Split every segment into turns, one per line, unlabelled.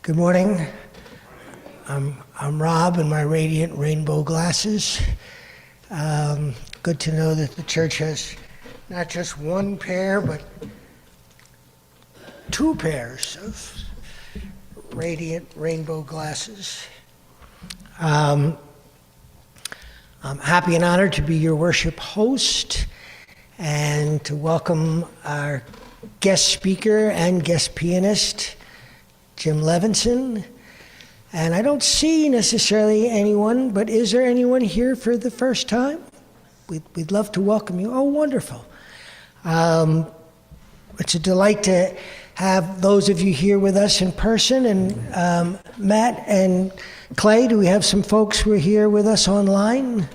Good morning. I'm Rob in my radiant rainbow glasses. Good to know that the church has not just one pair, but two pairs of radiant rainbow glasses. I'm happy and honored to be your worship host and to welcome our guest speaker and guest pianist, Jim Levinson. And I don't see necessarily anyone, but is there anyone here for the first time? We'd love to welcome you. Oh, wonderful. It's a delight to have those of you here with us in person. And Matt and Clay, do we have some folks who are here with us online?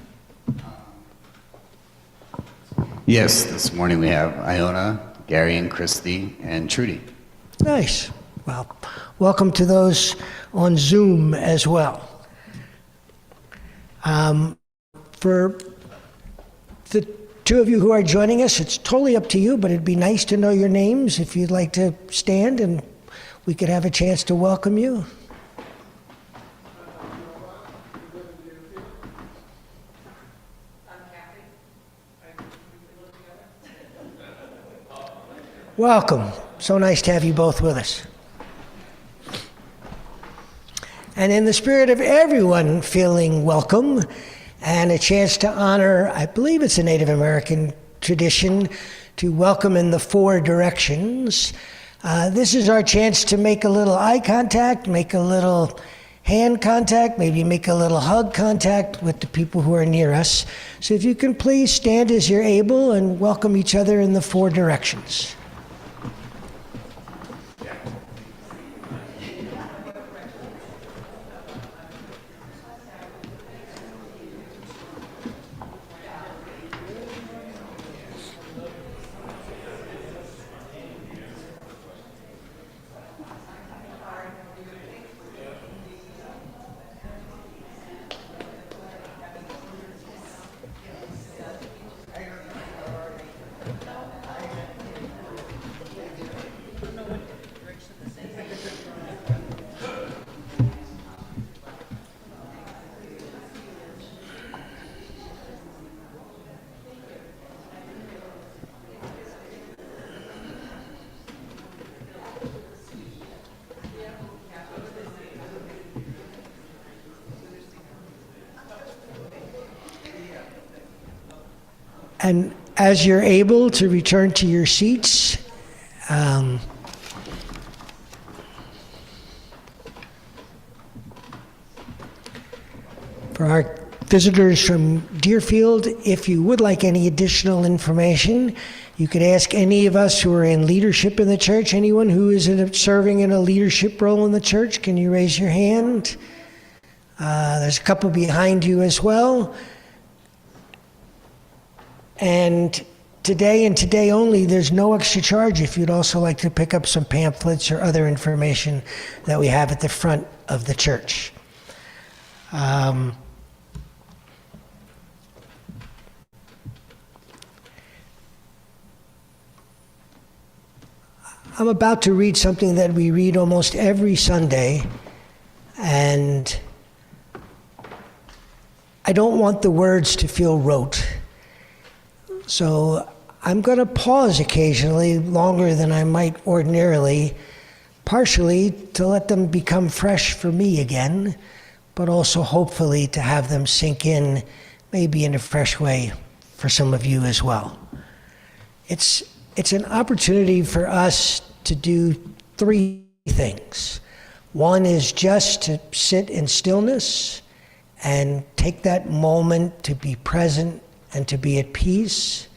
Yes, this morning we have Iona, Gary and Christy, and Trudy.
Nice. Well, welcome to those on Zoom as well. For the two of you who are joining us, it's totally up to you, but it'd be nice to know your names if you'd like to stand and we could have a chance to welcome you. Welcome. So nice to have you both with us. And in the spirit of everyone feeling welcome and a chance to honor, I believe it's a Native American tradition, to welcome in the four directions, this is our chance to make a little eye contact, make a little hand contact, maybe make a little hug contact with the people who are near us. So if you can please stand as you're able and welcome each other in the four directions. And as you're able to return to your seats, for our visitors from Deerfield, if you would like any additional information, you could ask any of us who are in leadership in the church. Anyone who is serving in a leadership role in the church, can you raise your hand? There's a couple behind you as well. And today and today only, there's no extra charge if you'd also like to pick up some pamphlets or other information that we have at the front of the church. I'm about to read something that we read almost every Sunday, and I don't want the words to feel rote. So I'm going to pause occasionally, longer than I might ordinarily, partially to let them become fresh for me again, but also hopefully to have them sink in, maybe in a fresh way for some of you as well. It's an opportunity for us to do three things. One is just to sit in stillness and take that moment to be present and to be at peace.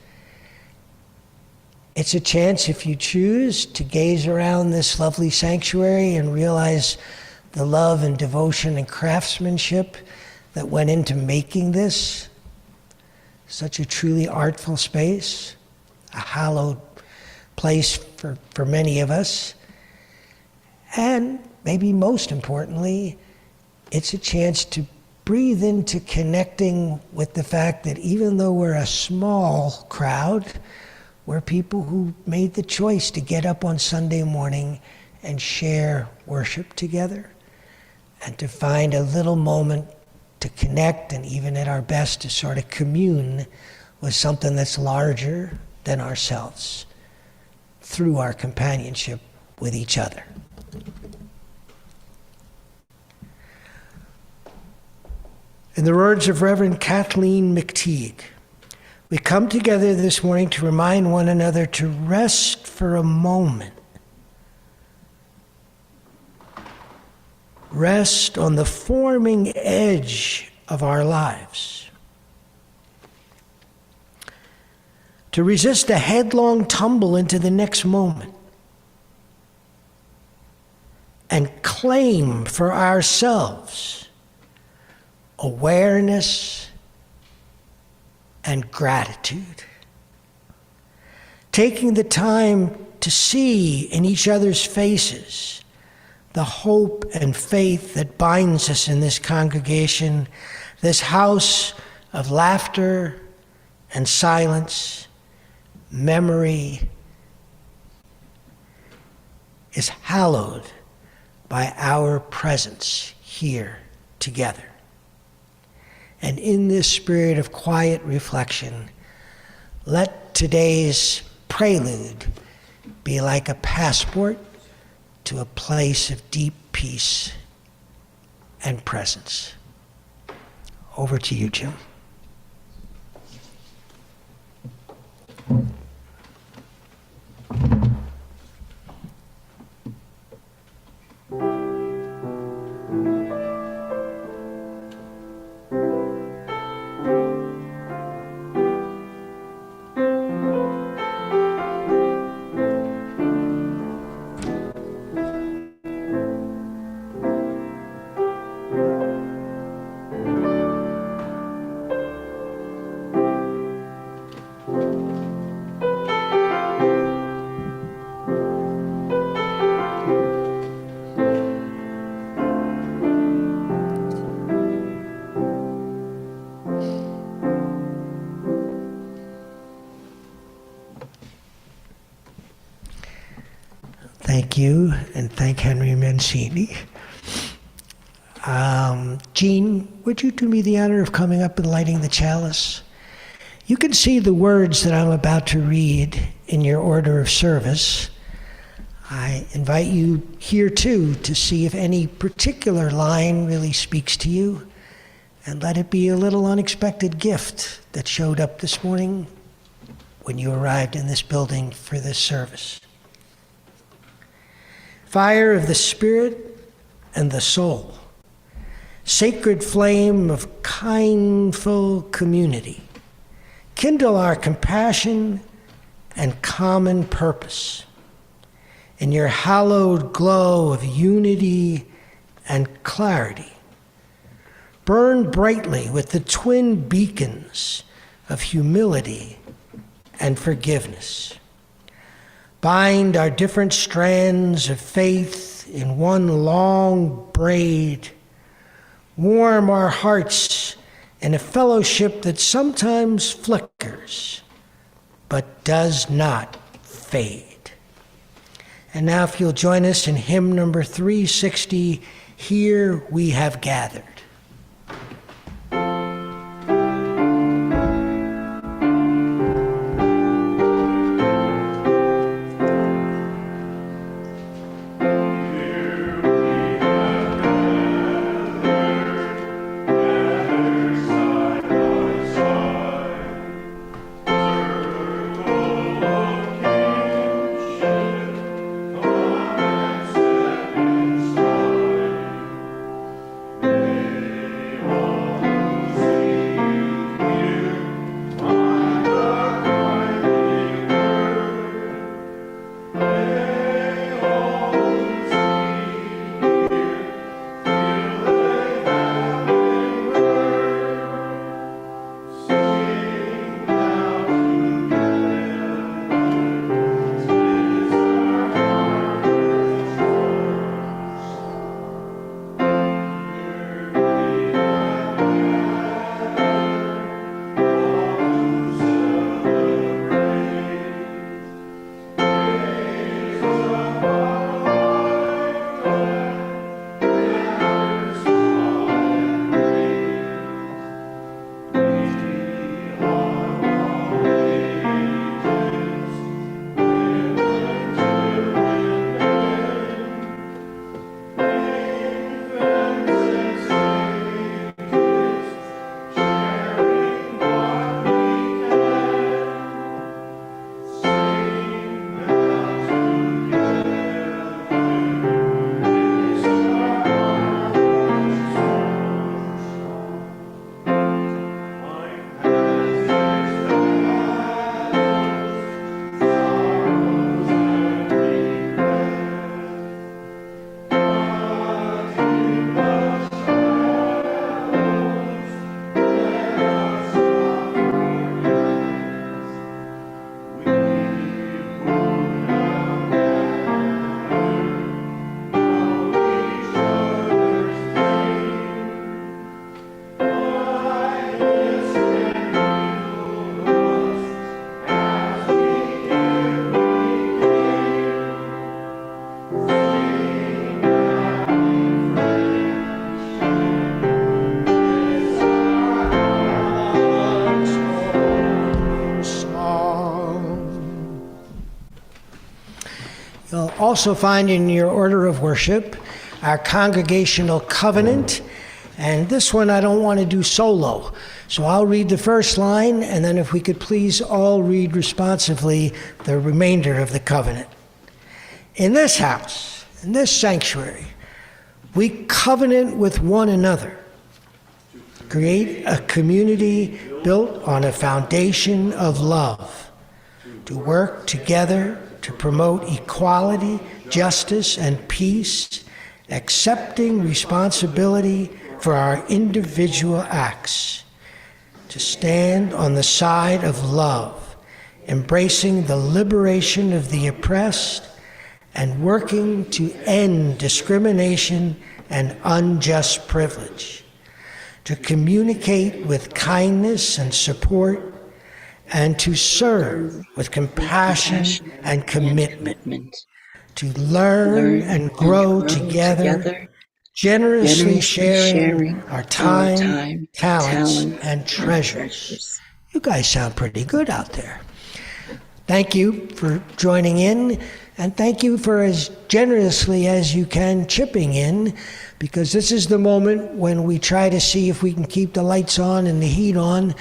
It's a chance, if you choose, to gaze around this lovely sanctuary and realize the love and devotion and craftsmanship that went into making this such a truly artful space, a hallowed place for many of us. And maybe most importantly, it's a chance to breathe into connecting with the fact that even though we're a small crowd, we're people who made the choice to get up on Sunday morning and share worship together, and to find a little moment to connect and even at our best to sort of commune with something that's larger than ourselves through our companionship with each other. In the words of Reverend Kathleen McTeague, we come together this morning to remind one another to rest for a moment. Rest on the forming edge of our lives. To resist a headlong tumble into the next moment. And claim for ourselves awareness and gratitude. Taking the time to see in each other's faces the hope and faith that binds us in this congregation, this house of laughter and silence, memory, is hallowed by our presence here together. And in this spirit of quiet reflection, let today's prelude be like a passport to a place of deep peace and presence. Over to you, Jim. Thank you, and thank Henry Mancini. Jean, would you do me the honor of coming up and lighting the chalice? You can see the words that I'm about to read in your order of service. I invite you here, too, to see if any particular line really speaks to you, and let it be a little unexpected gift that showed up this morning when you arrived in this building for this service. Fire of the Spirit and the soul, sacred flame of kindful community, kindle our compassion and common purpose. In your hallowed glow of unity and clarity, burn brightly with the twin beacons of humility and forgiveness. Bind our different strands of faith in one long braid. Warm our hearts in a fellowship that sometimes flickers, but does not fade. And now if you'll join us in hymn number 360, Here We Have Gathered.
Amen.
You'll also find in your order of worship our congregational covenant. And this one I don't want to do solo. So I'll read the first line, and then if we could please all read responsively the remainder of the covenant. In this house, in this sanctuary, we covenant with one another, create a community built on a foundation of love, to work together to promote equality, justice, and peace, accepting responsibility for our individual acts, to stand on the side of love, embracing the liberation of the oppressed, and working to end discrimination and unjust privilege, to communicate with kindness and support, and to serve with compassion and commitment, to learn and grow together, generously sharing our time, talents, and treasures. You guys sound pretty good out there. Thank you for joining in, and thank you for as generously as you can chipping in, because this is the moment when we try to see if we can keep the lights on and the heat on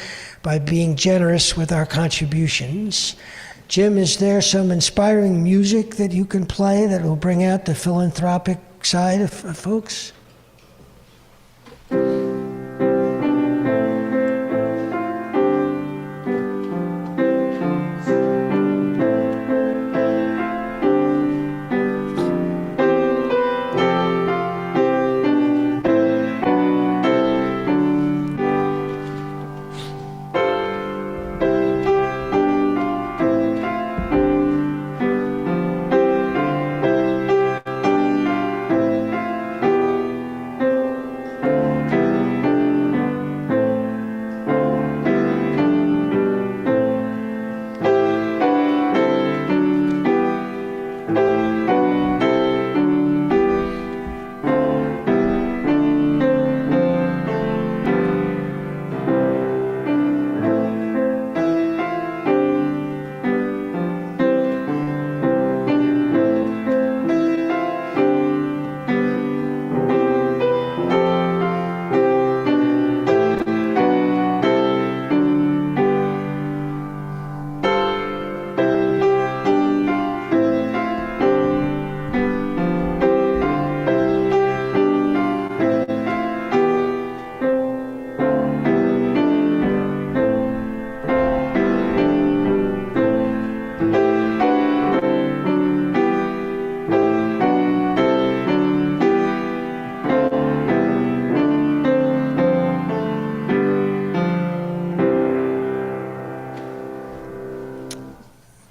by being generous with our contributions. Jim, is there some inspiring music that you can play that will bring out the philanthropic side of folks?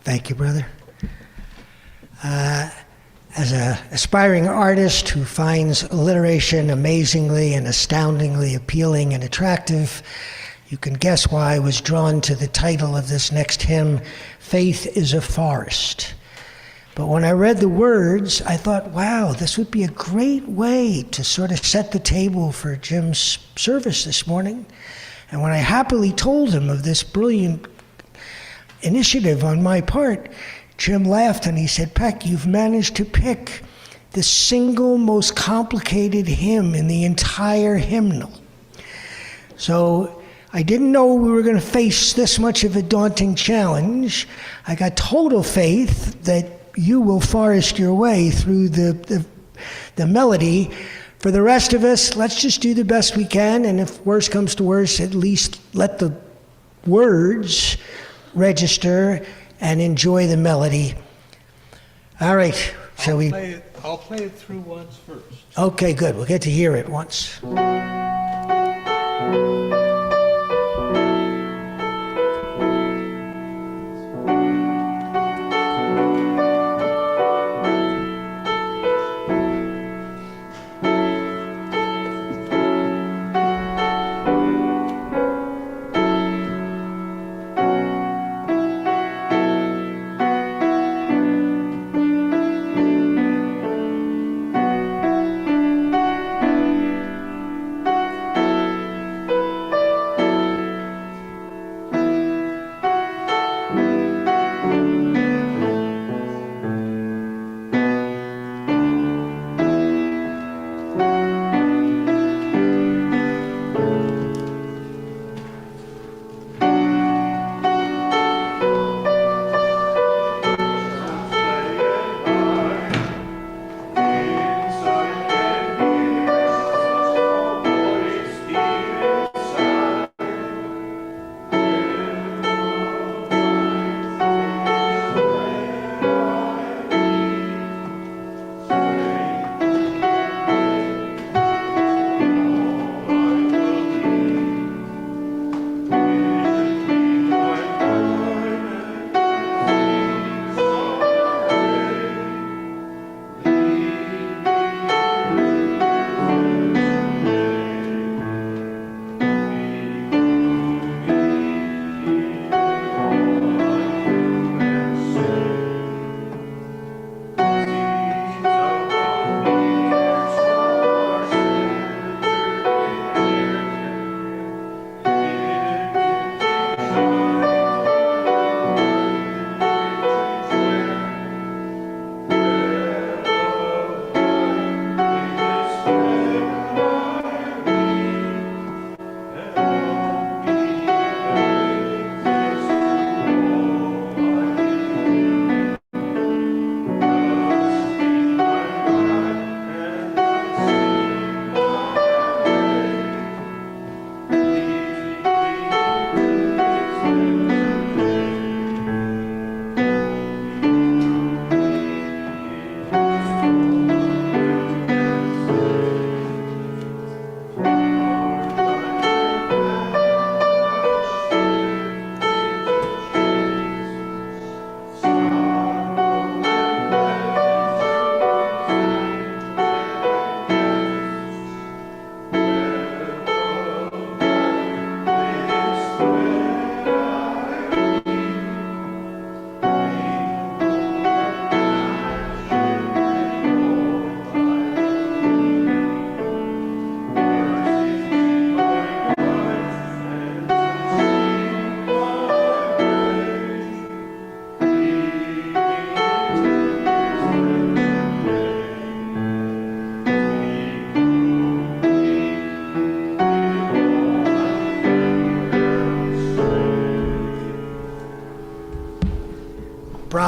Thank you, brother. As an aspiring artist who finds alliteration amazingly and astoundingly appealing and attractive, you can guess why I was drawn to the title of this next hymn, Faith is a Forest. But when I read the words, I thought, wow, this would be a great way to sort of set the table for Jim's service this morning. And when I happily told him of this brilliant initiative on my part, Jim laughed and he said, Peck, you've managed to pick the single most complicated hymn in the entire hymnal. So I didn't know we were going to face this much of a daunting challenge. I got total faith that you will forest your way through the melody. For the rest of us, let's just do the best we can, and if worse comes to worse, at least let the words register and enjoy the melody. All right, shall we?
I'll play it through once first.
Okay, good. We'll get to hear it once.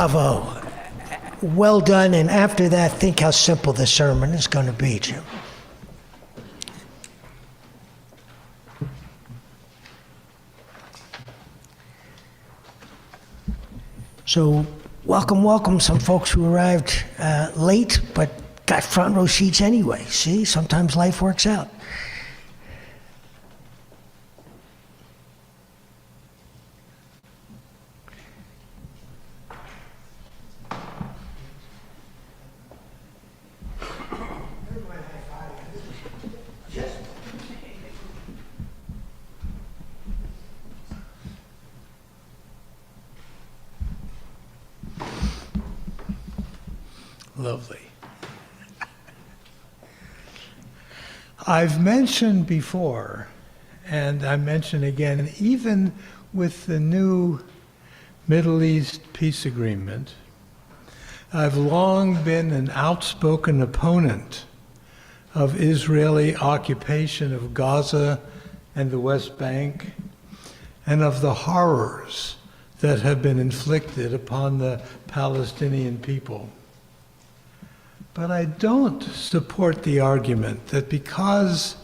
Bravo. Well done, and after that, think how simple the sermon is going to be, Jim. So, welcome, some folks who arrived late, but got front row seats anyway. See, sometimes life works out.
Lovely. I've mentioned before, and I mention again, even with the new Middle East peace agreement, I've long been an outspoken opponent of Israeli occupation of Gaza and the West Bank, and of the horrors that have been inflicted upon the Palestinian people. But I don't support the argument that because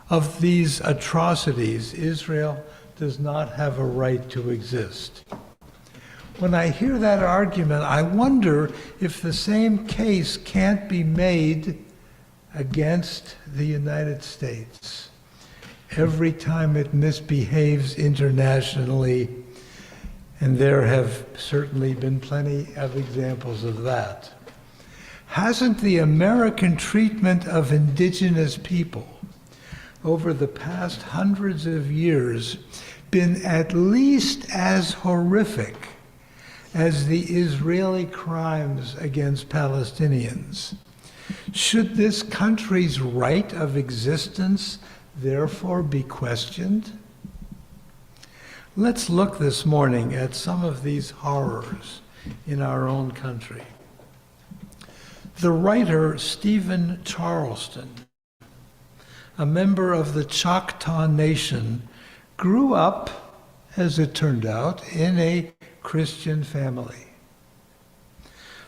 of these atrocities, Israel does not have a right to exist. When I hear that argument, I wonder if the same case can't be made against the United States every time it misbehaves internationally, and there have certainly been plenty of examples of that. Hasn't the American treatment of indigenous people over the past hundreds of years been at least as horrific as the Israeli crimes against Palestinians? Should this country's right of existence therefore be questioned? Let's look this morning at some of these horrors in our own country. The writer Stephen Charleston, a member of the Choctaw Nation, grew up, as it turned out, in a Christian family.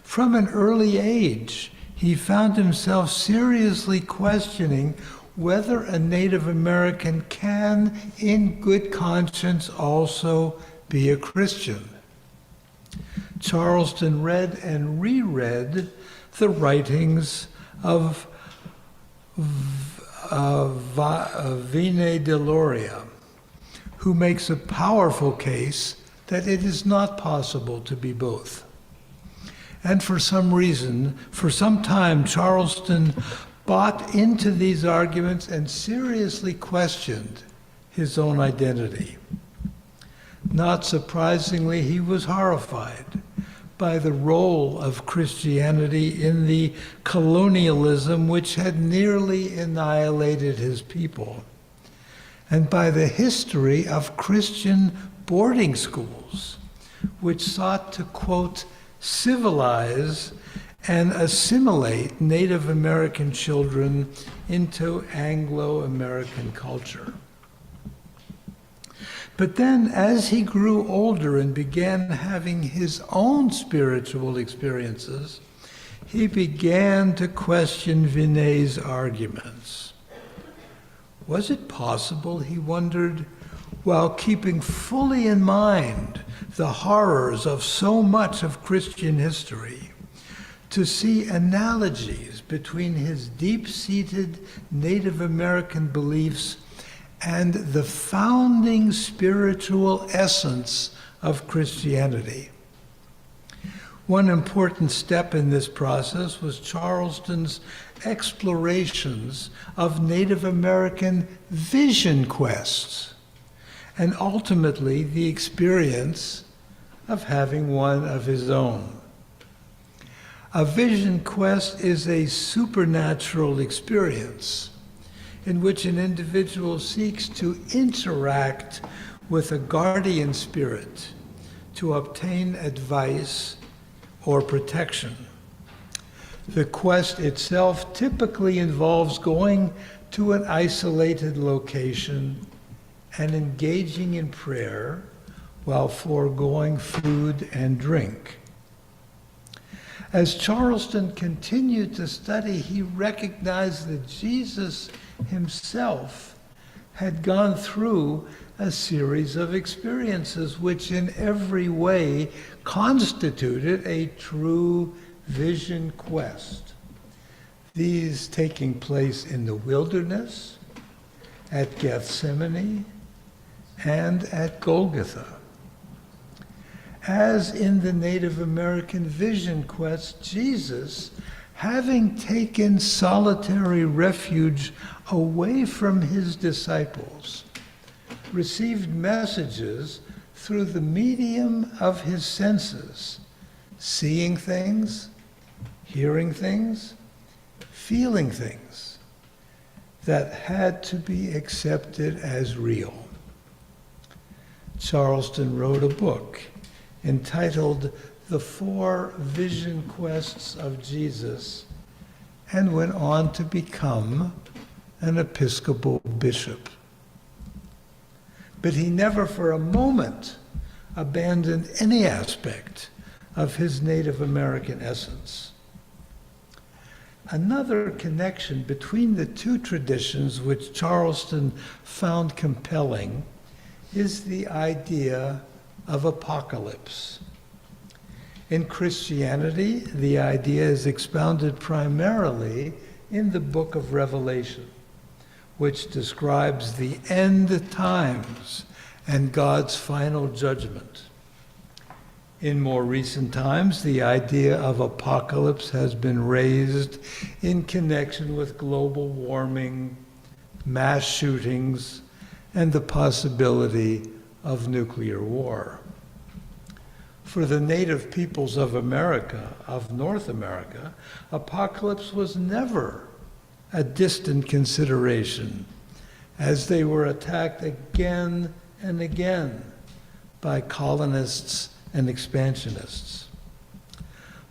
From an early age, he found himself seriously questioning whether a Native American can, in good conscience, also be a Christian. Charleston read and reread the writings of Vine Deloria, who makes a powerful case that it is not possible to be both. And for some reason, for some time, Charleston bought into these arguments and seriously questioned his own identity. Not surprisingly, he was horrified by the role of Christianity in the colonialism which had nearly annihilated his people, and by the history of Christian boarding schools, which sought to, quote, civilize and assimilate Native American children into Anglo-American culture. But then, as he grew older and began having his own spiritual experiences, he began to question Vinay's arguments. Was it possible, he wondered, while keeping fully in mind the horrors of so much of Christian history, to see analogies between his deep-seated Native American beliefs and the founding spiritual essence of Christianity? One important step in this process was Charleston's explorations of Native American vision quests, and ultimately the experience of having one of his own. A vision quest is a supernatural experience in which an individual seeks to interact with a guardian spirit to obtain advice or protection. The quest itself typically involves going to an isolated location and engaging in prayer while foregoing food and drink. As Charleston continued to study, he recognized that Jesus himself had gone through a series of experiences which in every way constituted a true vision quest. These taking place in the wilderness, at Gethsemane, and at Golgotha. As in the Native American vision quest, Jesus, having taken solitary refuge away from his disciples, received messages through the medium of his senses, seeing things, hearing things, feeling things that had to be accepted as real. Charleston wrote a book entitled The Four Vision Quests of Jesus, and went on to become an Episcopal bishop. But he never for a moment abandoned any aspect of his Native American essence. Another connection between the two traditions which Charleston found compelling is the idea of apocalypse. In Christianity, the idea is expounded primarily in the book of Revelation, which describes the end times and God's final judgment. In more recent times, the idea of apocalypse has been raised in connection with global warming, mass shootings, and the possibility of nuclear war. For the native peoples of America, of North America, apocalypse was never a distant consideration, as they were attacked again and again by colonists and expansionists.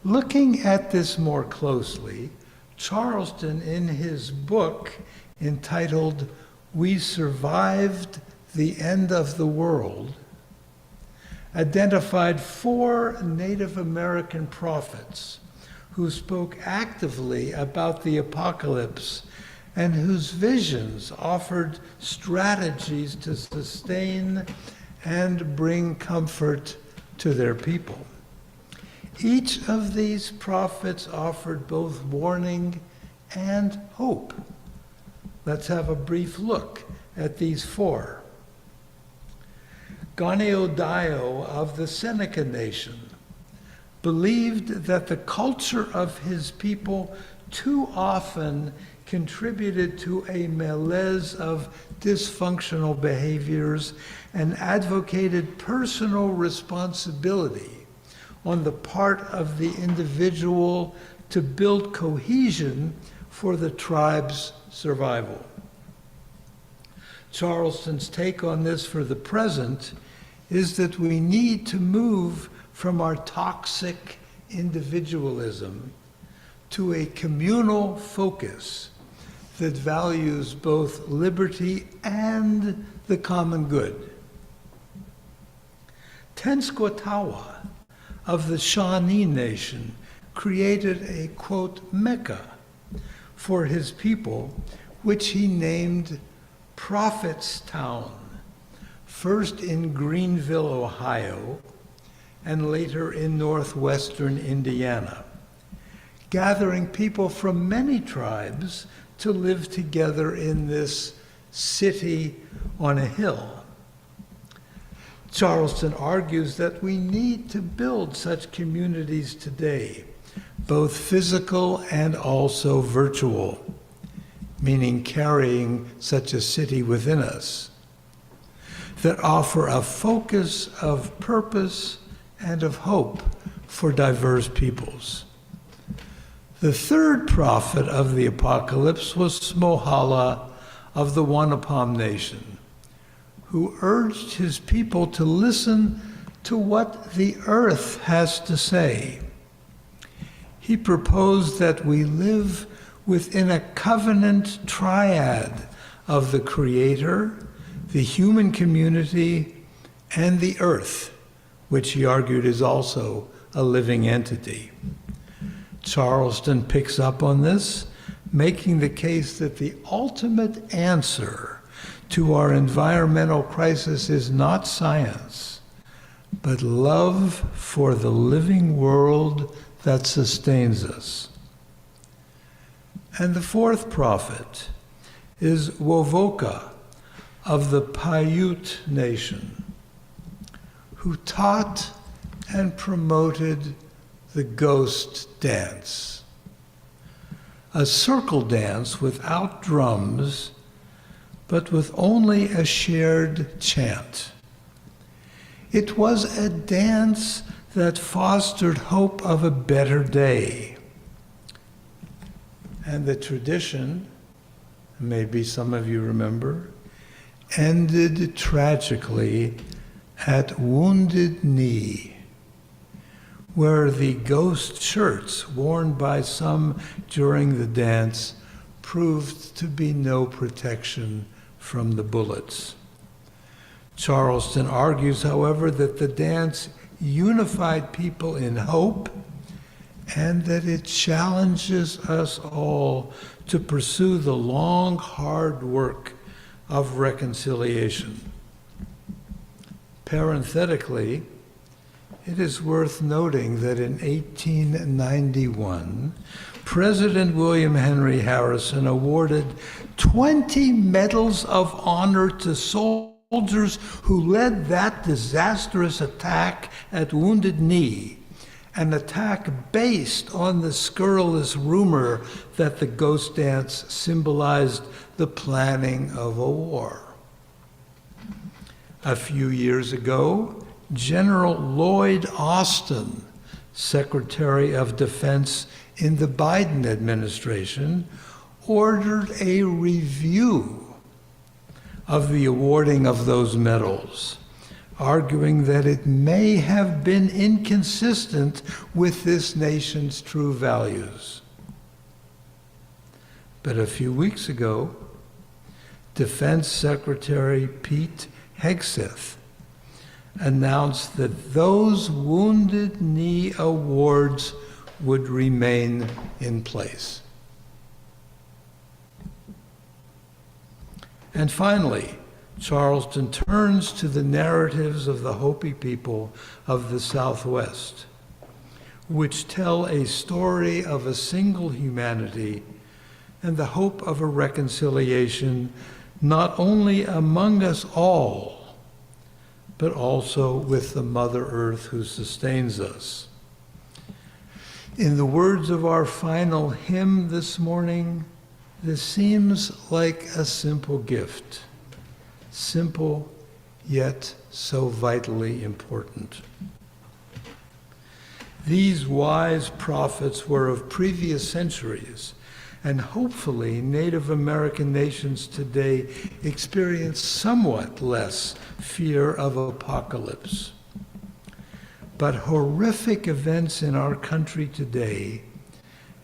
Looking at this more closely, Charleston, in his book entitled We Survived the End of the World, identified 4 Native American prophets who spoke actively about the apocalypse and whose visions offered strategies to sustain and bring comfort to their people. Each of these prophets offered both warning and hope. Let's have a brief look at these 4. Ganeodio of the Seneca Nation believed that the culture of his people too often contributed to a malaise of dysfunctional behaviors and advocated personal responsibility on the part of the individual to build cohesion for the tribe's survival. Charleston's take on this for the present is that we need to move from our toxic individualism to a communal focus that values both liberty and the common good. Tenskwatawa of the Shawnee Nation created a, quote, Mecca for his people, which he named Prophet's Town, first in Greenfield, Ohio, and later in northwestern Indiana, gathering people from many tribes to live together in this city on a hill. Charleston argues that we need to build such communities today, both physical and also virtual, meaning carrying such a city within us, that offer a focus of purpose and of hope for diverse peoples. The third prophet of the apocalypse was Smohala of the Wanapum Nation, who urged his people to listen to what the earth has to say. He proposed that we live within a covenant triad of the Creator, the human community, and the earth, which he argued is also a living entity. Charleston picks up on this, making the case that the ultimate answer to our environmental crisis is not science, but love for the living world that sustains us. And the fourth prophet is Wovoka of the Paiute nation, who taught and promoted the ghost dance, a circle dance without drums, but with only a shared chant. It was a dance that fostered hope of a better day. And the tradition, maybe some of you remember, ended tragically at Wounded Knee, where the ghost shirts worn by some during the dance proved to be no protection from the bullets. Charleston argues, however, that the dance unified people in hope and that it challenges us all to pursue the long, hard work of reconciliation. Parenthetically, it is worth noting that in 1891, President William Henry Harrison awarded 20 medals of honor to soldiers who led that disastrous attack at Wounded Knee, an attack based on the scurrilous rumor that the ghost dance symbolized the planning of a war. A few years ago, General Lloyd Austin, Secretary of Defense in the Biden administration, ordered a review of the awarding of those medals, arguing that it may have been inconsistent with this nation's true values. But a few weeks ago, Defense Secretary Pete Hegseth announced that those Wounded Knee awards would remain in place. And finally, Charleston turns to the narratives of the Hopi people of the Southwest, which tell a story of a single humanity and the hope of a reconciliation not only among us all, but also with the Mother Earth who sustains us. In the words of our final hymn this morning, this seems like a simple gift, simple yet so vitally important. These wise prophets were of previous centuries, and hopefully Native American nations today experience somewhat less fear of apocalypse. But horrific events in our country today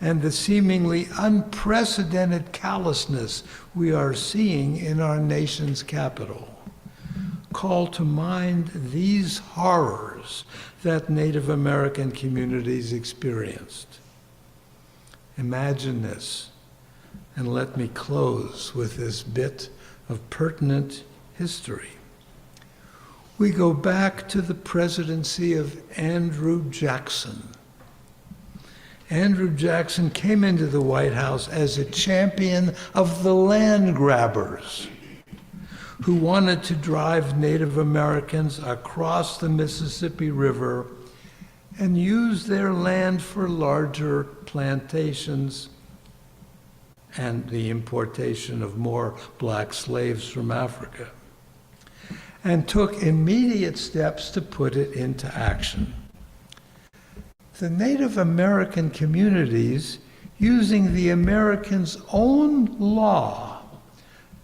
and the seemingly unprecedented callousness we are seeing in our nation's capital call to mind these horrors that Native American communities experienced. Imagine this, and let me close with this bit of pertinent history. We go back to the presidency of Andrew Jackson. Andrew Jackson came into the White House as a champion of the land grabbers who wanted to drive Native Americans across the Mississippi River and use their land for larger plantations and the importation of more black slaves from Africa, and took immediate steps to put it into action. The Native American communities, using the Americans' own law,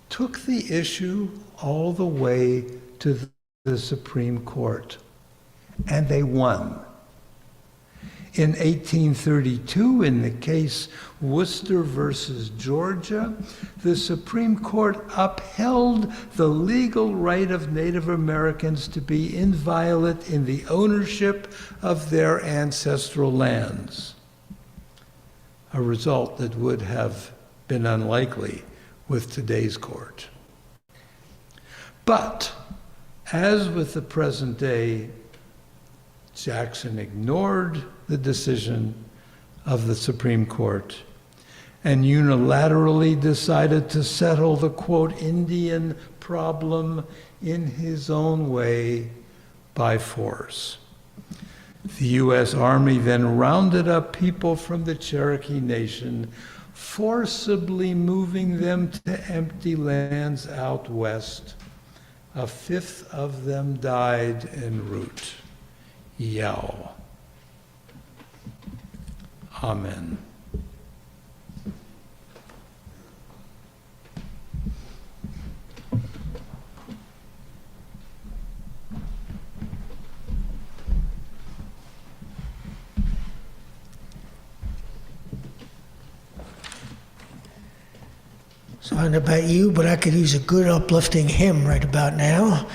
took the issue all the way to the Supreme Court, and they won. In 1832, in the case Worcester versus Georgia, the Supreme Court upheld the legal right of Native Americans to be inviolate in the ownership of their ancestral lands. a result that would have been unlikely with today's court. But, as with the present day, Jackson ignored the decision of the Supreme Court and unilaterally decided to settle the, quote, Indian problem in his own way by force. The U.S. Army then rounded up people from the Cherokee Nation, forcibly moving them to empty lands out west. A fifth of them died en route. Yow. Amen.
So I don't know about you, but I could use a good uplifting hymn right about now.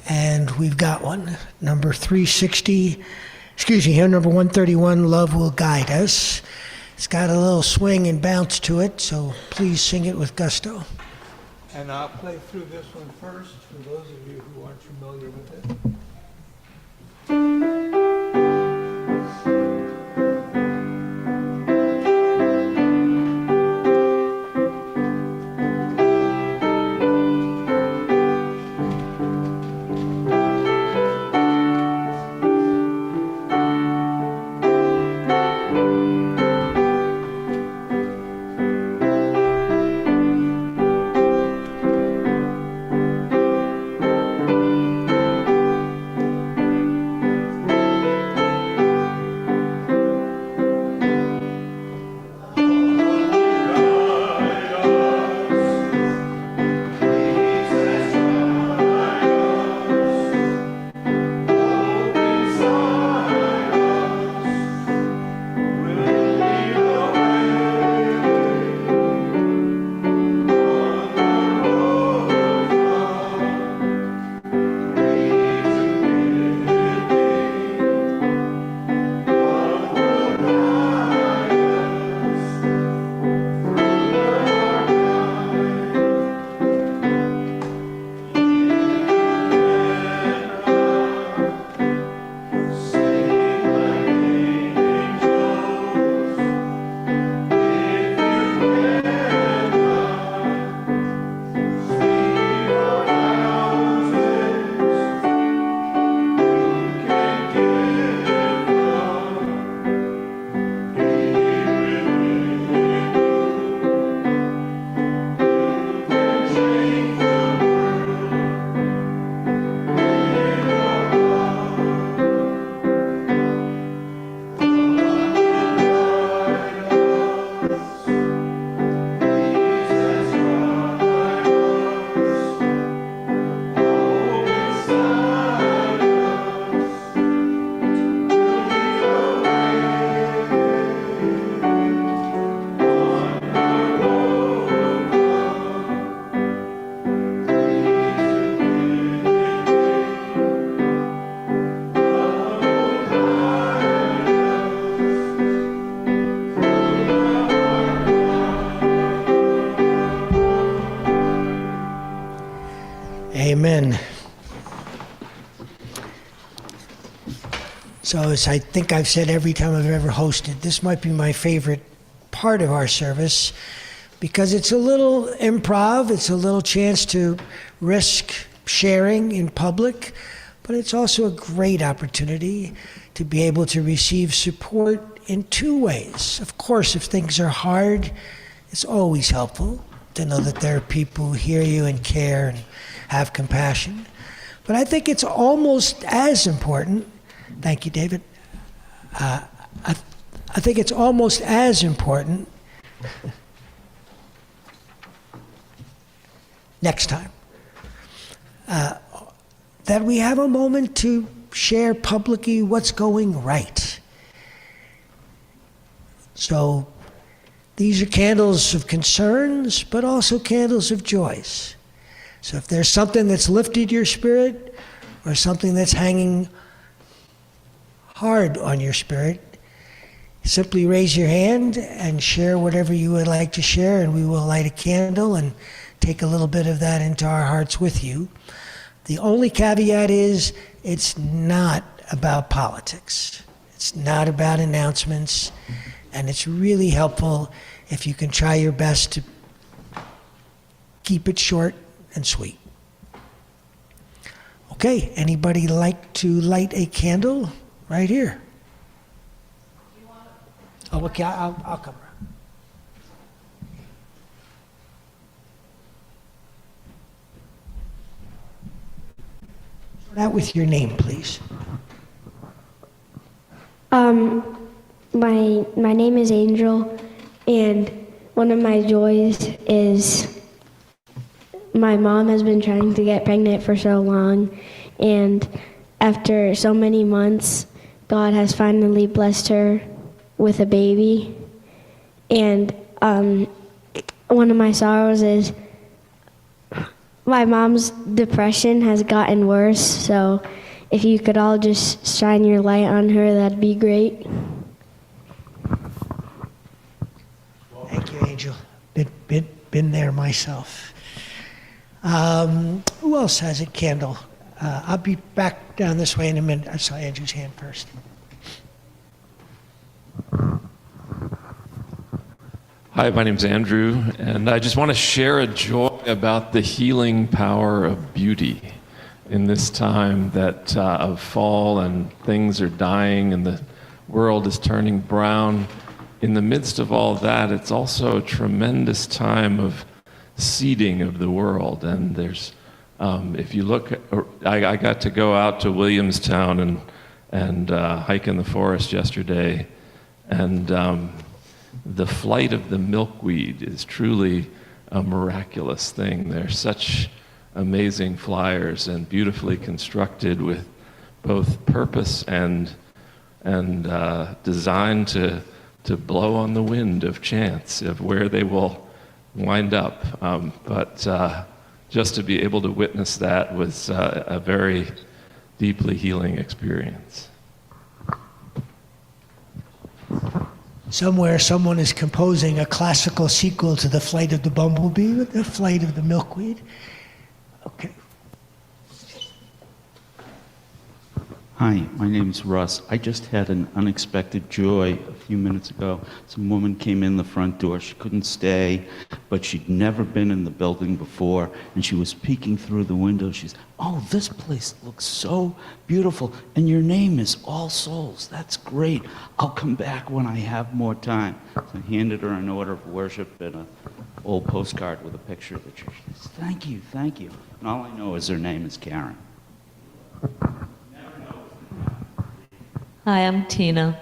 And we've got one. Number 360, hymn number 131, Love Will Guide Us. It's got a little swing and bounce to it, so please sing it with gusto.
And I'll play through this one first for those of you who aren't familiar with it.
Amen. So as I think I've said every time I've ever hosted, this might be my favorite part of our service because it's a little improv, it's a little chance to risk sharing in public, but it's also a great opportunity to be able to receive support in two ways. Of course, if things are hard, it's always helpful to know that there are people who hear you and care and have compassion. But I think it's almost as important, thank you, David, I think it's almost as important next time that we have a moment to share publicly what's going right. So these are candles of concerns, but also candles of joys. So if there's something that's lifted your spirit or something that's hanging hard on your spirit, Simply raise your hand and share whatever you would like to share, and we will light a candle and take a little bit of that into our hearts with you. The only caveat is it's not about politics. It's not about announcements, and it's really helpful if you can try your best to keep it short and sweet. Okay, anybody like to light a candle right here? Oh, okay, I'll come around. Start out with your name, please.
My name is Angel, and one of my joys is my mom has been trying to get pregnant for so long, and after so many months, God has finally blessed her with a baby. And one of my sorrows is my mom's depression has gotten worse, so if you could all just shine your light on her, that'd be great.
Thank you, Angel. Been there myself. Who else has a candle? I'll be back down this way in a minute. I saw Andrew's hand first.
Hi, my name's Andrew, and I just want to share a joy about the healing power of beauty in this time that of fall, and things are dying and the world is turning brown. In the midst of all that, it's also a tremendous time of seeding of the world. And there's, if you look, I got to go out to Williamstown and hike in the forest yesterday, and the flight of the milkweed is truly a miraculous thing. They're such amazing flyers and beautifully constructed with both purpose and designed to blow on the wind of chance of where they will wind up. But just to be able to witness that was a very deeply healing experience.
Somewhere, someone is composing a classical sequel to The Flight of the Bumblebee with The Flight of the Milkweed. Okay.
Hi, my name's Russ. I just had an unexpected joy a few minutes ago. Some woman came in the front door. She couldn't stay, but she'd never been in the building before, and she was peeking through the window. She's, "Oh, this place looks so beautiful, and your name is All Souls. That's great. I'll come back when I have more time." So I handed her an order of worship and an old postcard with a picture of the church. She says, "Thank you, thank you." And all I know is her name is Karen.
Hi, I'm Tina.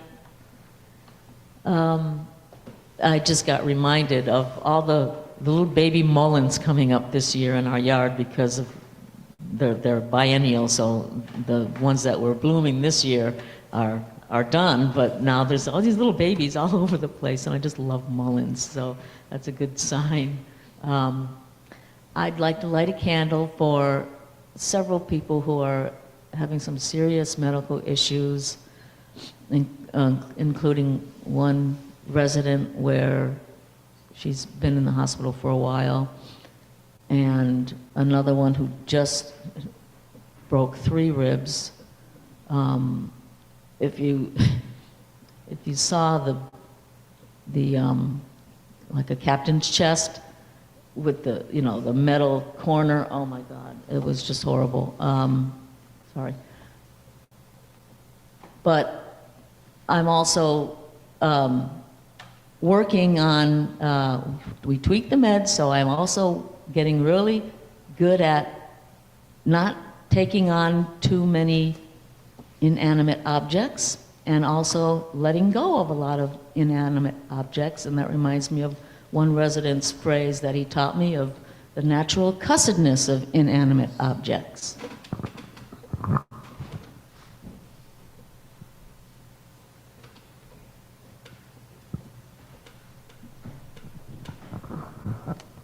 I just got reminded of all the little baby mulleins coming up this year in our yard because of they're biennial, so the ones that were blooming this year are done, but now there's all these little babies all over the place, and I just love mulleins, so that's a good sign. I'd like to light a candle for several people who are having some serious medical issues, including one resident where she's been in the hospital for a while, and another one who just broke 3 ribs. If you saw the like a captain's chest with the the metal corner, oh my God, it was just horrible. Sorry, but I'm also working on, we tweaked the meds, so I'm also getting really good at not taking on too many inanimate objects, and also letting go of a lot of inanimate objects. And that reminds me of one resident's phrase that he taught me of the natural cussedness of inanimate objects.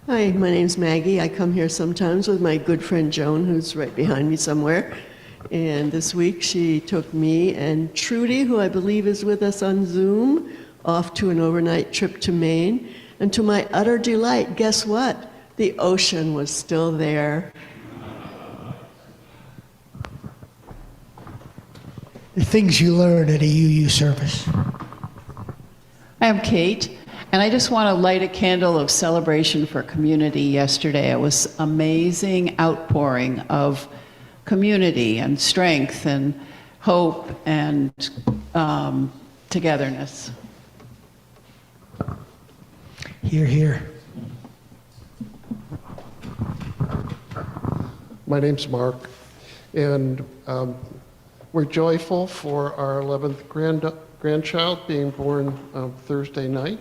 Hi, my name's Maggie. I come here sometimes with my good friend Joan, who's right behind me somewhere. And this week she took me and Trudy, who I believe is with us on Zoom, off to an overnight trip to Maine. And to my utter delight, guess what? The ocean was still there.
The things you learn at a UU service.
I'm Kate, and I just want to light a candle of celebration for community yesterday. It was amazing outpouring of community and strength and hope and togetherness.
Hear, hear.
My name's Mark, and we're joyful for our 11th grandchild being born Thursday night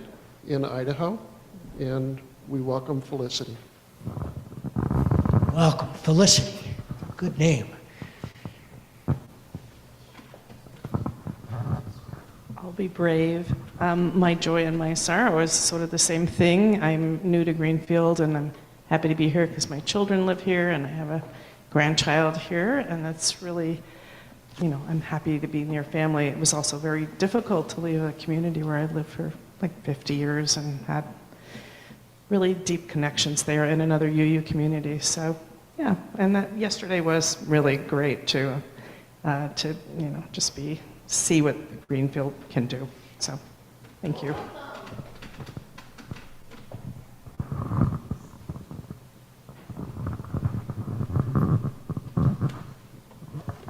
in Idaho, and we welcome Felicity.
Welcome, Felicity. Good name.
I'll be brave. My joy and my sorrow is sort of the same thing. I'm new to Greenfield, and I'm happy to be here because my children live here, and I have a grandchild here, and that's really, I'm happy to be near family. It was also very difficult to leave a community where I lived for like 50 years and had really deep connections there in another UU community. So, yeah, and that yesterday was really great to just see what Greenfield can do. So, thank you.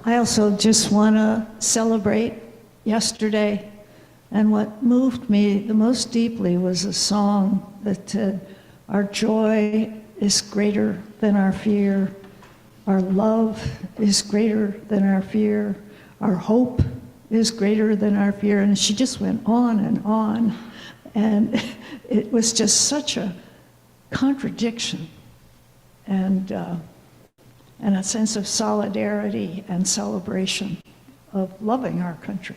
I also just want to celebrate yesterday, and what moved me the most deeply was a song that said, "Our joy is greater than our fear, our love is greater than our fear, our hope is greater than our fear," and she just went on, and it was just such a contradiction, and a sense of solidarity and celebration of loving our country.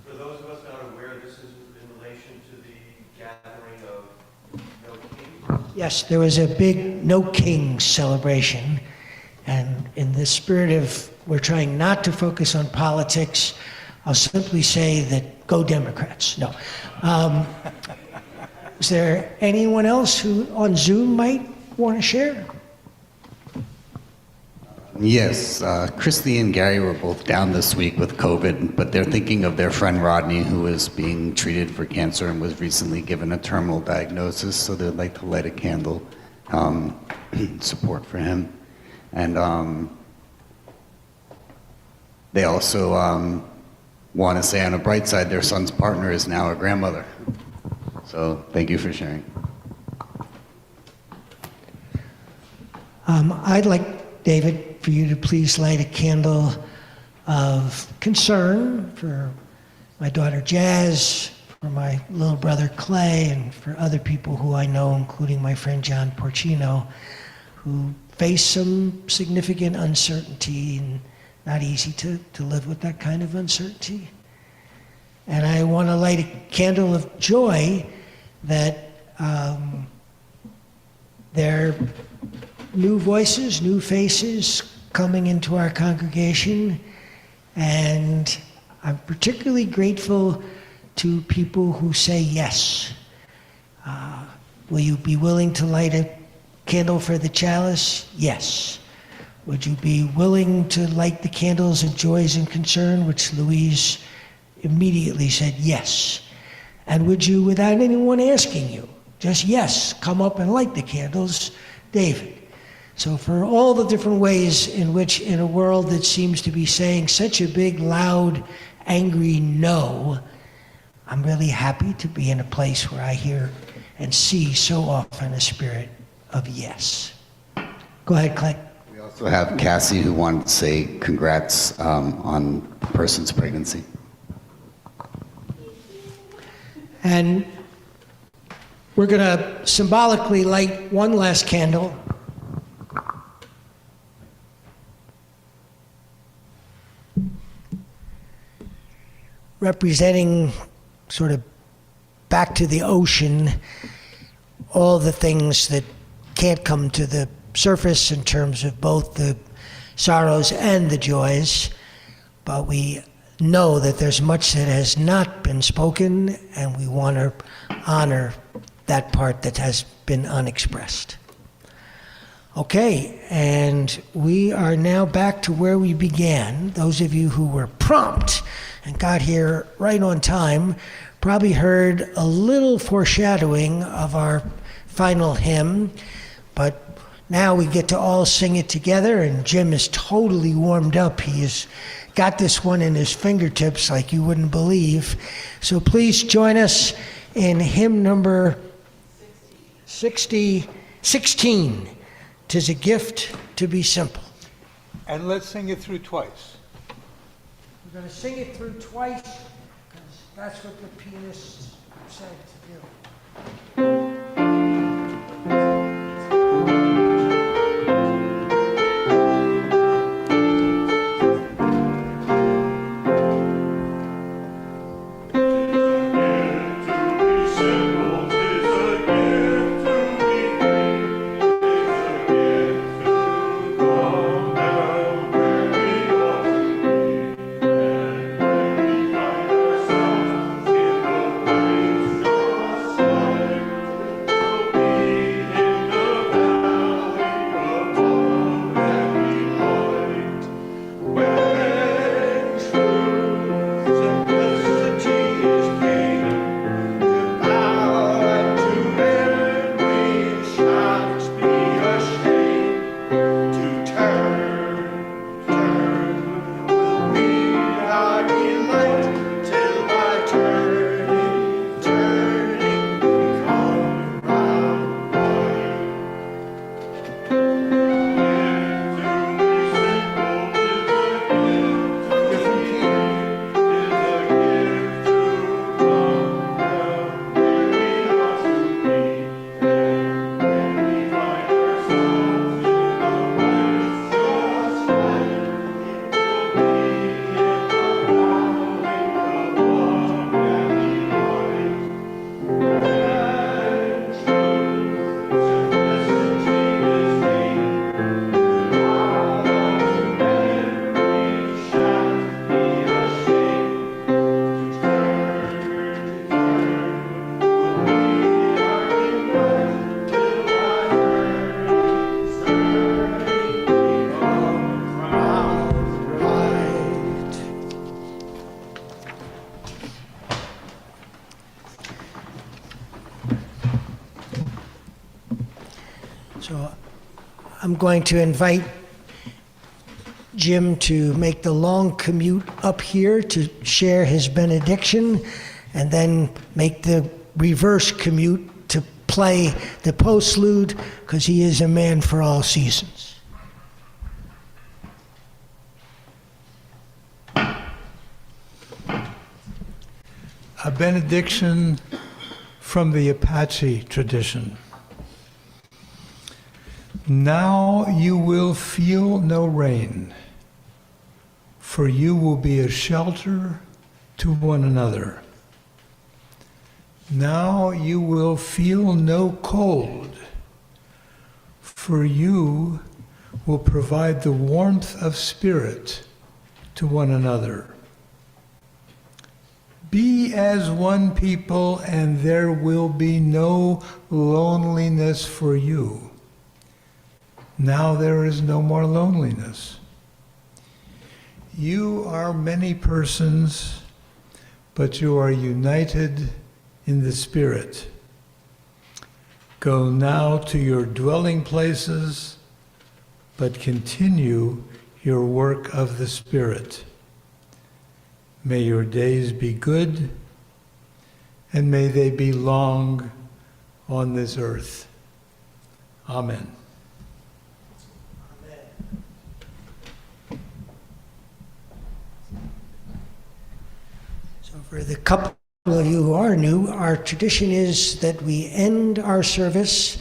For those of us not aware, this is in relation to the gathering of No Kings.
Yes, there was a big No Kings celebration, and in the spirit of we're trying not to focus on politics, I'll simply say that go Democrats. No. Is there anyone else who on Zoom might want to share?
Yes, Christy and Gary were both down this week with COVID, but they're thinking of their friend Rodney, who is being treated for cancer and was recently given a terminal diagnosis, so they'd like to light a candle, support for him. And they also want to say on a bright side, their son's partner is now a grandmother. So thank you for sharing.
I'd like, David, for you to please light a candle of concern for my daughter Jazz, for my little brother Clay, and for other people who I know, including my friend John Porcino, who face some significant uncertainty, and not easy to live with that kind of uncertainty. And I want to light a candle of joy that there are new voices, new faces coming into our congregation, and I'm particularly grateful to people who say yes. Will you be willing to light a candle for the chalice? Yes. Would you be willing to light the candles of joys and concern, which Louise immediately said yes. And would you, without anyone asking you, just yes, come up and light the candles, David? So for all the different ways in which, in a world that seems to be saying such a big, loud, angry no, I'm really happy to be in a place where I hear and see so often a spirit of yes. Go ahead, Clay.
We also have Cassie, who wanted to say congrats on the person's pregnancy.
And we're going to symbolically light one last candle. Representing sort of back to the ocean, all the things that can't come to the surface in terms of both the sorrows and the joys, but we know that there's much that has not been spoken, and we want to honor that part that has been unexpressed. Okay, and we are now back to where we began. Those of you who were prompt and got here right on time probably heard a little foreshadowing of our final hymn, but now we get to all sing it together, and Jim is totally warmed up. He has got this one in his fingertips like you wouldn't believe. So please join us in hymn number 16, 'Tis a Gift to be Simple.
And let's sing it through twice.
We're going to sing it through twice, because that's what the pianists said to do. So I'm going to invite Jim to make the long commute up here to share his benediction, and then make the reverse commute to play the postlude, because he is a man for all seasons.
A benediction from the Apache tradition. Now you will feel no rain, for you will be a shelter to one another. Now you will feel no cold, for you will provide the warmth of spirit to one another. Be as one people, and there will be no loneliness for you. Now there is no more loneliness. You are many persons, but you are united in the Spirit. Go now to your dwelling places, but continue your work of the Spirit. May your days be good, and may they be long on this earth. Amen.
So for the couple of you who are new, our tradition is that we end our service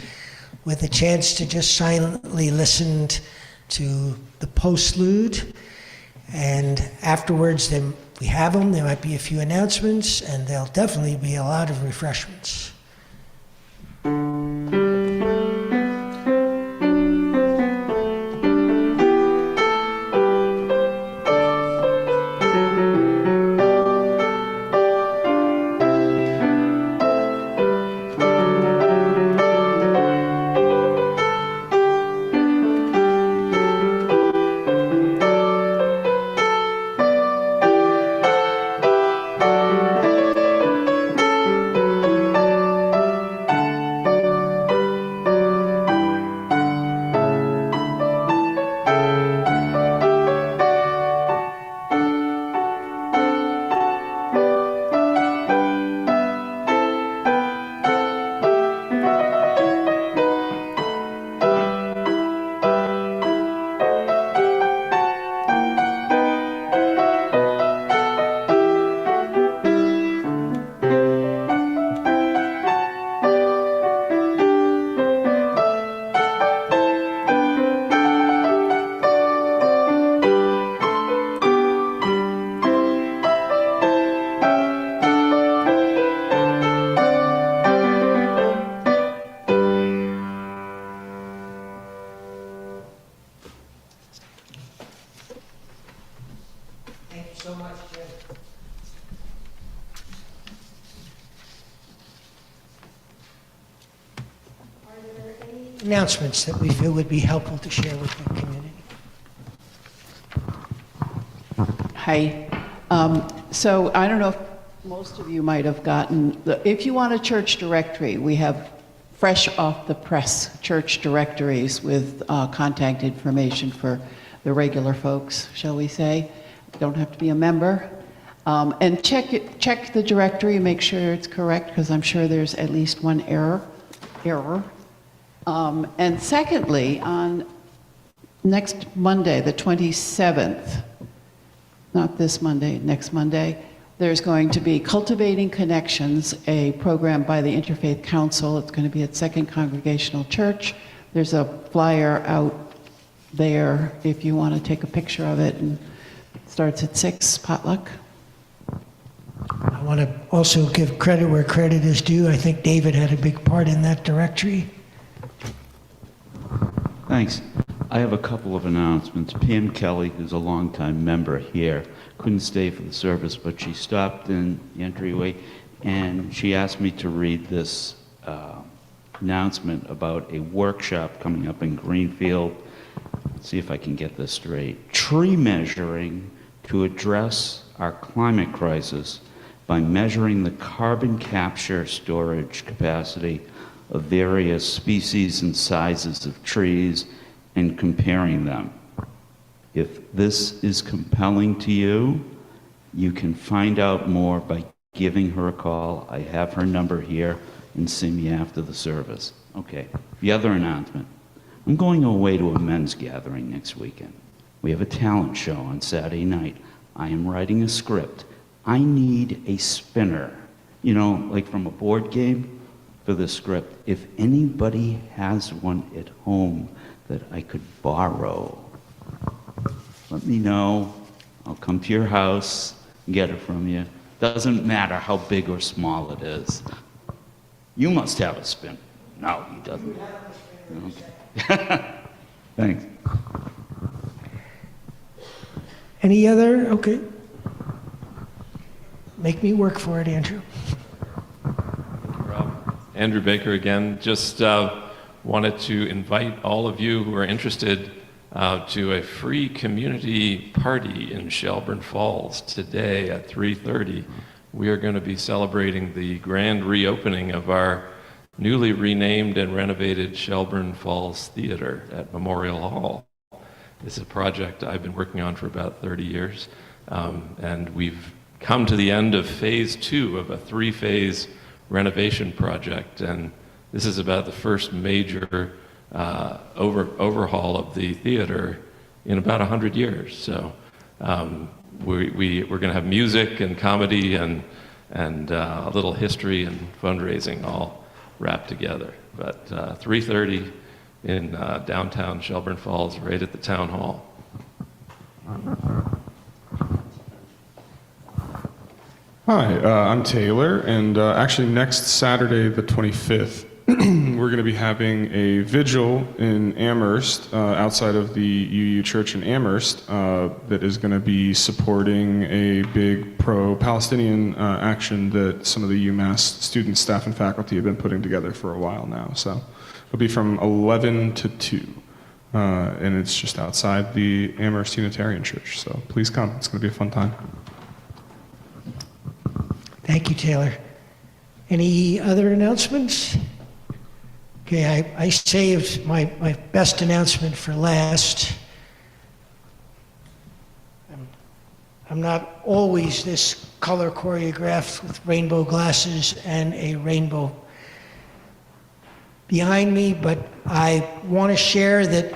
with a chance to just silently listen to the postlude, and afterwards then we have them. There might be a few announcements, and there'll definitely be a lot of refreshments. announcements that we feel would be helpful to share with the community.
Hi. So I don't know if most of you might have gotten, if you want a church directory, we have fresh off the press church directories with contact information for the regular folks, shall we say. Don't have to be a member. And check the directory, make sure it's correct, because I'm sure there's at least one error. And secondly, on next Monday, the 27th, not this Monday, next Monday, there's going to be Cultivating Connections, a program by the Interfaith Council. It's going to be at Second Congregational Church. There's a flyer out there if you want to take a picture of it, and it starts at 6, potluck.
I want to also give credit where credit is due. I think David had a big part in that directory.
Thanks. I have a couple of announcements. Pam Kelly, who's a longtime member here, couldn't stay for the service, but she stopped in the entryway and she asked me to read this announcement about a workshop coming up in Greenfield. Let's see if I can get this straight. Tree measuring to address our climate crisis by measuring the carbon capture storage capacity of various species and sizes of trees and comparing them. If this is compelling to you, you can find out more by giving her a call. I have her number here, and see me after the service. Okay, the other announcement. I'm going away to a men's gathering next weekend. We have a talent show on Saturday night. I am writing a script. I need a spinner, you know, like from a board game, for the script. If anybody has one at home that I could borrow, let me know. I'll come to your house and get it from you. Doesn't matter how big or small it is. You must have a spinner. No, he doesn't. Okay. Thanks.
Any other? Okay. Make me work for it, Andrew.
Rob. Andrew Baker again. Just wanted to invite all of you who are interested to a free community party in Shelburne Falls today at 3:30. We are going to be celebrating the grand reopening of our newly renamed and renovated Shelburne Falls Theater at Memorial Hall. This is a project I've been working on for about 30 years, and we've come to the end of phase 2 of a 3-phase renovation project, and this is about the first major overhaul of the theater in about 100 years. So we're going to have music and comedy and a little history and fundraising all wrapped together. But 3:30 in downtown Shelburne Falls, right at the town hall.
Hi, I'm Taylor, and actually next Saturday, the 25th, we're going to be having a vigil in Amherst, outside of the UU Church in Amherst, that is going to be supporting a big pro-Palestinian action that some of the UMass students, staff, and faculty have been putting together for a while now. So it'll be from 11 to 2, and it's just outside the Amherst Unitarian Church. So please come. It's going to be a fun time.
Thank you, Taylor. Any other announcements? Okay, I saved my best announcement for last. I'm not always this color choreographed with rainbow glasses and a rainbow behind me, but I want to share that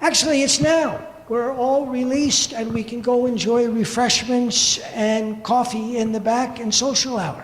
actually it's now. We're all released and we can go enjoy refreshments and coffee in the back and social hour.